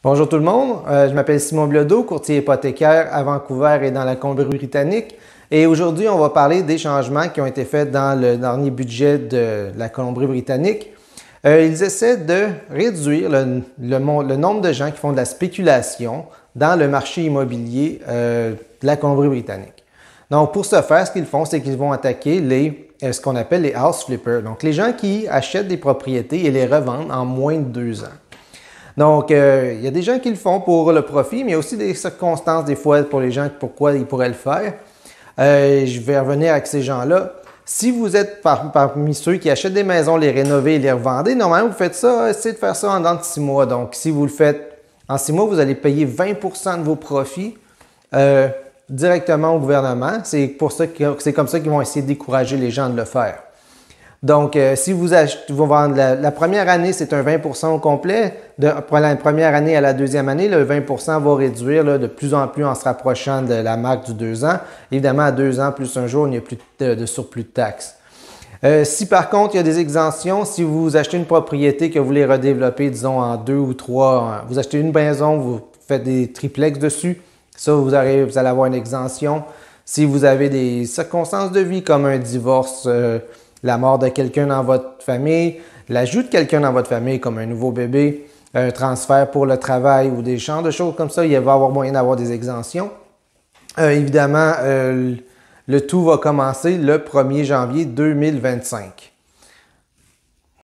Bonjour tout le monde, je m'appelle Simon Bilodeau, courtier hypothécaire à Vancouver et dans la Colombie-Britannique. Et aujourd'hui, on va parler des changements qui ont été faits dans le dernier budget de la Colombie-Britannique. Ils essaient de réduire le nombre de gens qui font de la spéculation dans le marché immobilier de la Colombie-Britannique. Donc, pour ce faire, ce qu'ils font, c'est qu'ils vont attaquer ce qu'on appelle les house flippers. Donc, les gens qui achètent des propriétés et les revendent en moins de 2 ans. Donc, il y a des gens qui le font pour le profit, mais il y a aussi des circonstances des fois pour les gens pourquoi ils pourraient le faire. Je vais revenir avec ces gens-là. Si vous êtes parmi ceux qui achètent des maisons, les rénovez et les revendez, normalement, vous faites ça, essayez de faire ça en dedans de 6 mois. Donc, si vous le faites en 6 mois, vous allez payer 20% de vos profits directement au gouvernement. C'est comme ça qu'ils vont essayer de décourager les gens de le faire. Donc, si vous vendez la première année, c'est un 20% au complet. Pour la première année à la deuxième année, le 20% va réduire de plus en plus en se rapprochant de la marque du 2 ans. Évidemment, à 2 ans plus un jour, il n'y a plus de surplus de taxes. Si par contre, il y a des exemptions, si vous achetez une propriété que vous voulez redévelopper, disons en 2 ou 3, vous achetez une maison, vous faites des triplex dessus, ça, vous allez avoir une exemption. Si vous avez des circonstances de vie comme un divorce, la mort de quelqu'un dans votre famille, l'ajout de quelqu'un dans votre famille comme un nouveau bébé, un transfert pour le travail ou des genres de choses comme ça, il va y avoir moyen d'avoir des exemptions. Évidemment, le tout va commencer le 1er janvier 2025.